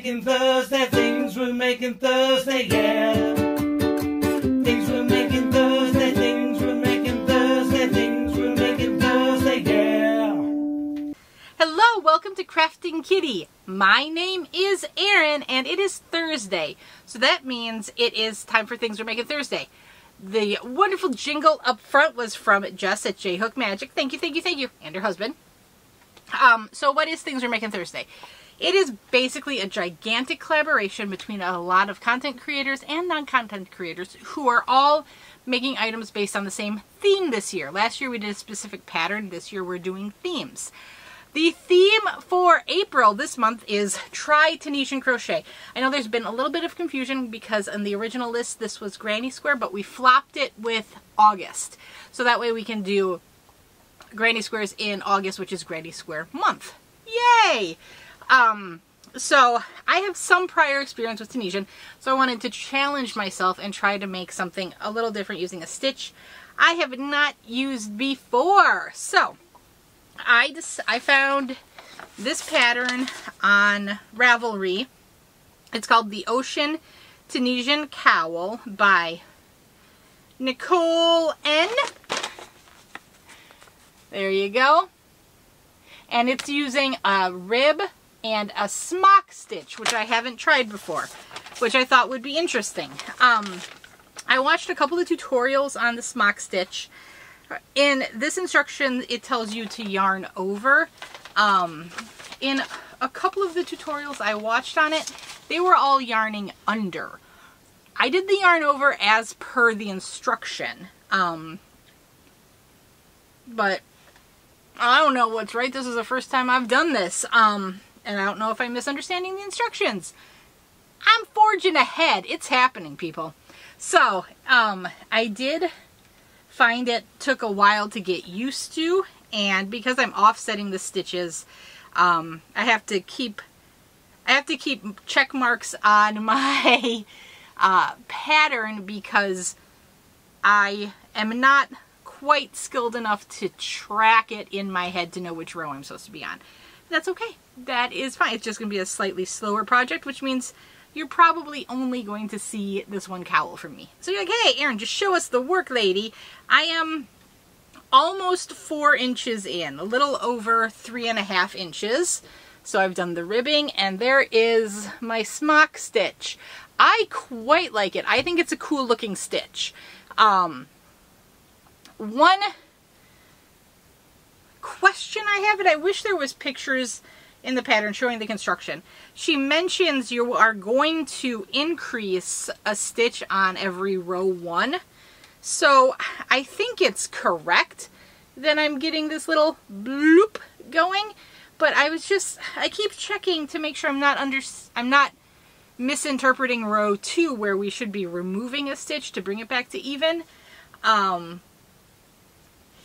making Thursday, things we're making Thursday, yeah. Things we're making Thursday, things we're making Thursday, things we're making Thursday, yeah. Hello, welcome to Krafting Kitty. My name is Erin and it is Thursday. So that means it is time for Things We're Making Thursday. The wonderful jingle up front was from Jess at J Hook Magic. Thank you, thank you, thank you. And her husband. So what is Things We're Making Thursday? It is basically a gigantic collaboration between a lot of content creators and non-content creators who are all making items based on the same theme this year. Last year we did a specific pattern. This year we're doing themes. The theme for April this month is Try Tunisian Crochet. I know there's been a little bit of confusion because on the original list this was Granny Square, but we flopped it with August. So that way we can do Granny Squares in August, which is Granny Square month. Yay! So I have some prior experience with Tunisian, so I wanted to challenge myself and try to make something a little different using a stitch I have not used before. So I found this pattern on Ravelry. It's called the Ocean Tunisian Cowl by Nicole N. There you go. And it's using a rib and a smock stitch, which I haven't tried before, which I thought would be interesting. I watched a couple of tutorials on the smock stitch. In this instruction, it tells you to yarn over. In a couple of the tutorials I watched on it, they were all yarning under. I did the yarn over as per the instruction, but I don't know what's right. This is the first time I've done this, and I don't know if I'm misunderstanding the instructions. I'm forging ahead. It's happening, people. So, I did find it took a while to get used to, and because I'm offsetting the stitches, I have to keep check marks on my pattern because I am not quite skilled enough to track it in my head to know which row I'm supposed to be on. That's okay. That is fine. It's just going to be a slightly slower project, which means you're probably only going to see this one cowl from me. So you're like, hey, Erin, just show us the work, lady. I am almost 4 inches in, a little over 3.5 inches. So I've done the ribbing, and there is my smock stitch. I quite like it. I think it's a cool looking stitch. One question I have, and I wish there was pictures in the pattern showing the construction. She mentions you are going to increase a stitch on every row 1. So I think it's correct that I'm getting this little bloop going, but I keep checking to make sure I'm not misinterpreting row 2 where we should be removing a stitch to bring it back to even.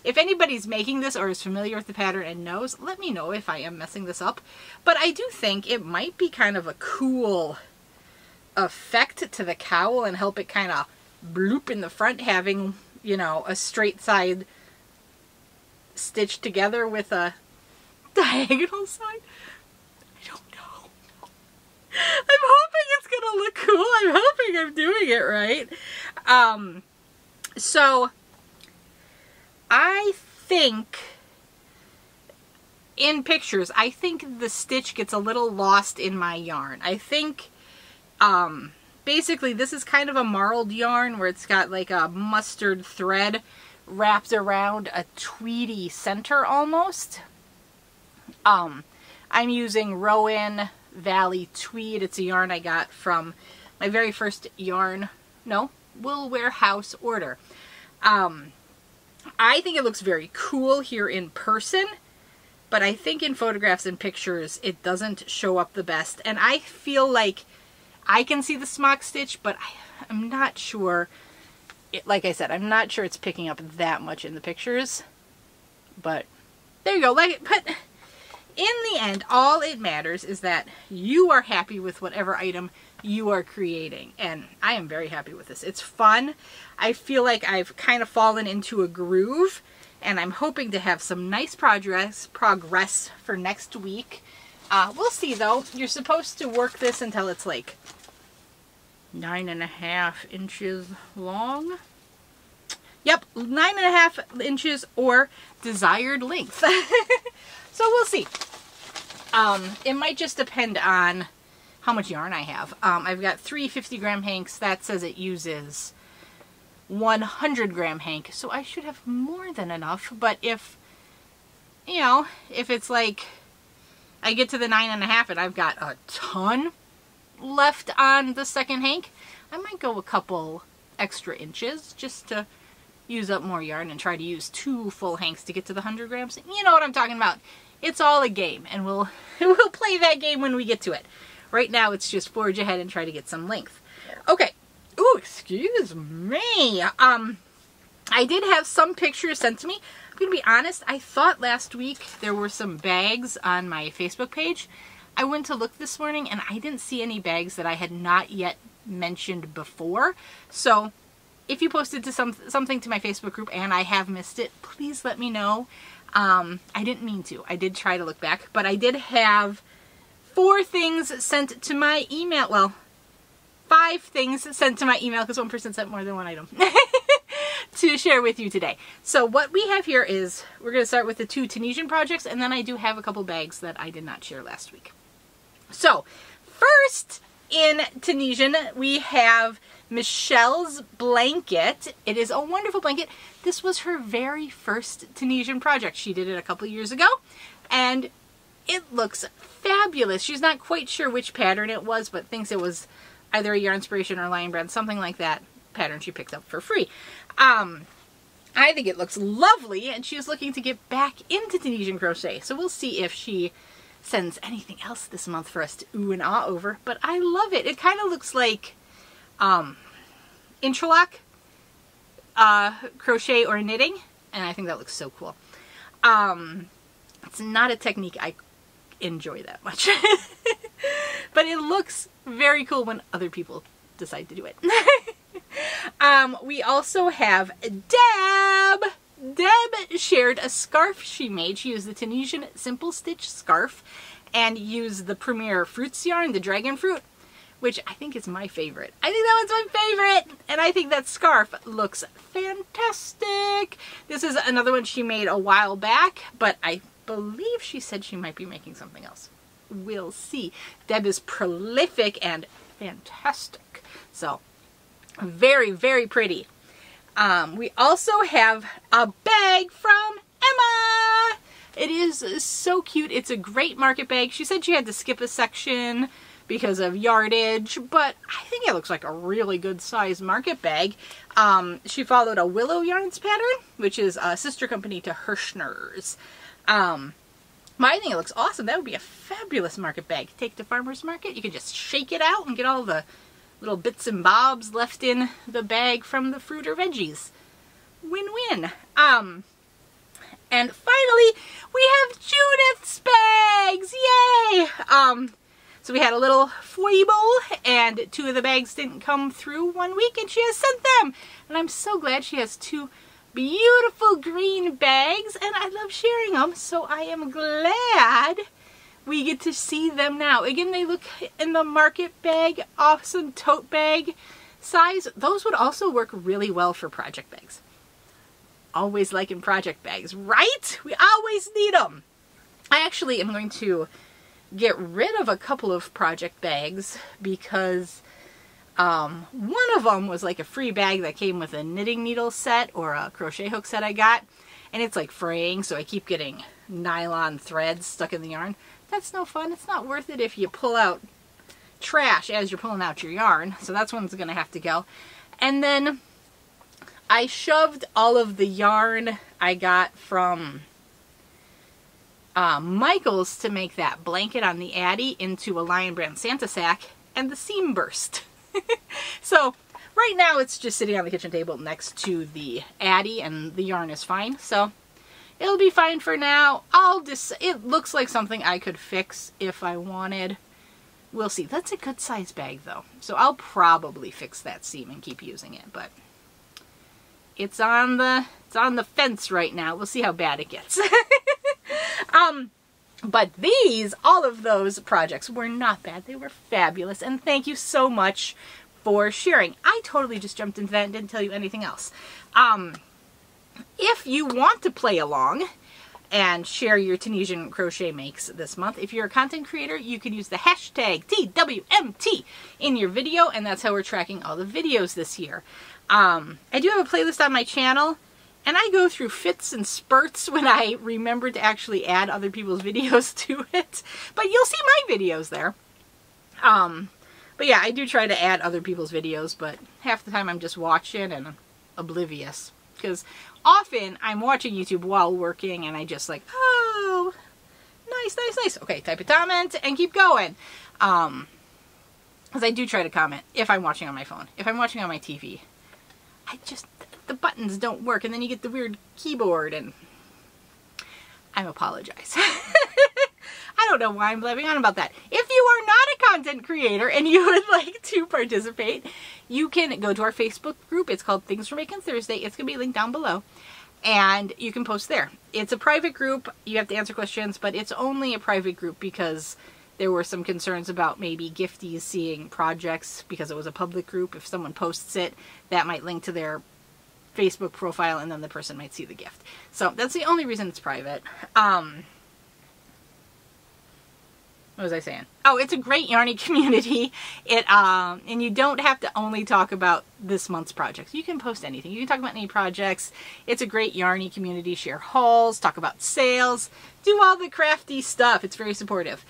If anybody's making this or is familiar with the pattern and knows, let me know if I am messing this up. But I do think it might be kind of a cool effect to the cowl and help it kind of bloop in the front, having, you know, a straight side stitched together with a diagonal side. I don't know. I'm hoping it's gonna look cool. I'm hoping I'm doing it right. So I think in pictures, I think the stitch gets a little lost in my yarn. I think basically this is kind of a marled yarn where it's got like a mustard thread wrapped around a tweedy center almost. I'm using Rowan Valley Tweed. It's a yarn I got from my very first Wool Warehouse order. I think it looks very cool here in person, but I think in photographs and pictures it doesn't show up the best. And I feel like I can see the smock stitch, but I'm not sure. Like I said, I'm not sure it's picking up that much in the pictures. But there you go. But in the end, all it matters is that you are happy with whatever item you are creating. And I am very happy with this. It's fun. I feel like I've kind of fallen into a groove, and I'm hoping to have some nice progress for next week. We'll see though. You're supposed to work this until it's like 9.5 inches long. Yep, 9.5 inches or desired length. So we'll see. It might just depend on how much yarn I have. I've got 3 50-gram hanks. That says it uses 100-gram hank, so I should have more than enough. But if, you know, if it's like I get to the 9.5 and I've got a ton left on the second hank, I might go a couple extra inches just to use up more yarn and try to use 2 full hanks to get to the 100 grams. You know what I'm talking about. It's all a game, and we'll play that game when we get to it. Right now, it's just forge ahead and try to get some length. Okay. Ooh, excuse me. I did have some pictures sent to me. I'm going to be honest, I thought last week there were some bags on my Facebook page. I went to look this morning, and I didn't see any bags that I had not yet mentioned before. So if you posted to something to my Facebook group and I have missed it, please let me know. I didn't mean to. I did try to look back, but I did have 4 things sent to my email. Well, 5 things sent to my email because one person sent more than one item to share with you today. So what we have here is, we're going to start with the 2 Tunisian projects, and then I do have a couple bags that I did not share last week. So first in Tunisian, we have Michelle's blanket. It is a wonderful blanket. This was her very first Tunisian project. She did it a couple years ago, and it looks fabulous. She's not quite sure which pattern it was, but thinks it was either a Yarn Inspiration or Lion Brand, something like that pattern she picked up for free. I think it looks lovely, and she's looking to get back into Tunisian crochet. So we'll see if she sends anything else this month for us to ooh and ah over. But I love it. It kind of looks like interlock crochet or knitting, and I think that looks so cool. It's not a technique I enjoy that much, but it looks very cool when other people decide to do it. We also have Deb. Deb shared a scarf she made. She used the Tunisian Simple Stitch scarf and used the Premier Fruits yarn, the dragon fruit, which I think is my favorite. I think that one's my favorite, and I think that scarf looks fantastic. This is another one she made a while back, but I believe she said she might be making something else. We'll see. Deb is prolific and fantastic. So, very, very pretty. We also have a bag from Emma. It is so cute. It's a great market bag. She said she had to skip a section because of yardage, but I think it looks like a really good size market bag. She followed a Willow Yarns pattern, which is a sister company to Hirschner's. I think it looks awesome. That would be a fabulous market bag. Take to farmer's market. You can just shake it out and get all the little bits and bobs left in the bag from the fruit or veggies. Win-win. And finally, we have Judith's bags. Yay! So we had a little foible, and 2 of the bags didn't come through one week, and she has sent them. And I'm so glad she has 2 beautiful green bags, and I love sharing them, so I am glad we get to see them now. Again, they look in the market bag, awesome tote bag size. Those would also work really well for project bags. Always liking project bags, right? We always need them. I actually am going to get rid of a couple of project bags because one of them was like a free bag that came with a knitting needle set or a crochet hook set I got, and it's like fraying, so I keep getting nylon threads stuck in the yarn. That's no fun. It's not worth it if you pull out trash as you're pulling out your yarn, so that's one's gonna have to go. And then I shoved all of the yarn I got from Michael's to make that blanket on the Addy into a Lion Brand Santa sack, and the seam burst. So right now it's just sitting on the kitchen table next to the Addy, and the yarn is fine, so it'll be fine for now. It looks like something I could fix if I wanted. We'll see. That's a good size bag though, so I'll probably fix that seam and keep using it, but it's on the fence right now. We'll see how bad it gets. But these, all of those projects were not bad. They were fabulous. And thank you so much for sharing. I totally just jumped into that and didn't tell you anything else. If you want to play along and share your Tunisian crochet makes this month, if you're a content creator, you can use the hashtag TWMT in your video, and that's how we're tracking all the videos this year. I do have a playlist on my channel, and I go through fits and spurts when I remember to actually add other people's videos to it. But you'll see my videos there. But yeah, I do try to add other people's videos, but half the time I'm just watching and oblivious. Because often I'm watching YouTube while working and I just like, oh, nice, nice, nice. Okay, type a comment and keep going. Because I do try to comment if I'm watching on my phone. If I'm watching on my TV, the buttons don't work and then you get the weird keyboard and I apologize. I don't know why I'm blabbing on about that. If you are not a content creator and you would like to participate, you can go to our Facebook group. It's called Things We're Making Thursday. It's going to be linked down below. And you can post there. It's a private group. You have to answer questions, but it's only a private group because there were some concerns about maybe gifties seeing projects because it was a public group. If someone posts it, that might link to their Facebook profile and then the person might see the gift. So that's the only reason it's private. What was I saying? Oh, it's a great yarny community. And you don't have to only talk about this month's projects. You can post anything. You can talk about any projects. It's a great yarny community. Share hauls, talk about sales, do all the crafty stuff. It's very supportive.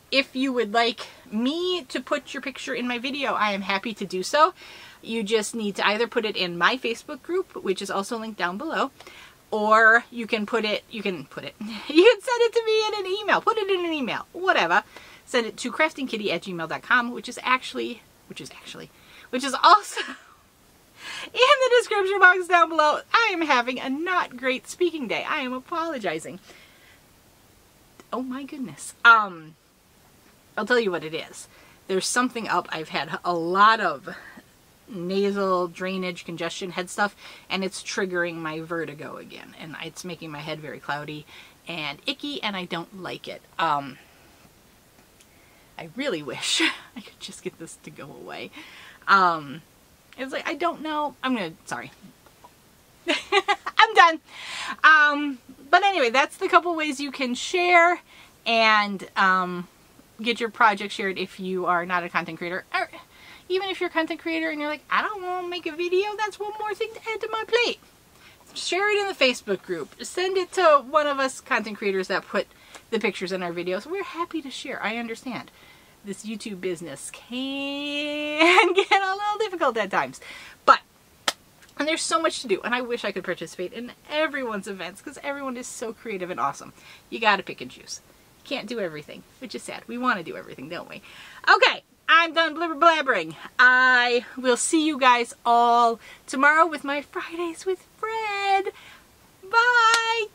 If you would like me to put your picture in my video, I am happy to do so. You just need to either put it in my Facebook group, which is also linked down below, or you can send it to me in an email. Put it in an email, whatever. Send it to KraftingKitty@gmail.com, which is also in the description box down below. I am having a not great speaking day. I am apologizing. Oh my goodness. I'll tell you what it is. There's something up. I've had a lot of nasal drainage, congestion, head stuff, and it's triggering my vertigo again, and it's making my head very cloudy and icky, and I don't like it. I really wish I could just get this to go away. It's like, I don't know. Sorry. I'm done. But anyway, that's the couple ways you can share and get your project shared if you are not a content creator. Or even if you're a content creator and you're like, I don't want to make a video, that's one more thing to add to my plate. Share it in the Facebook group. Send it to one of us content creators that put the pictures in our videos. We're happy to share. I understand. This YouTube business can get a little difficult at times. And there's so much to do, and I wish I could participate in everyone's events because everyone is so creative and awesome. You gotta pick and choose. Can't do everything, which is sad. We want to do everything, don't we? Okay, I'm done blibber blabbering. I will see you guys all tomorrow with my Fridays with Fred. Bye!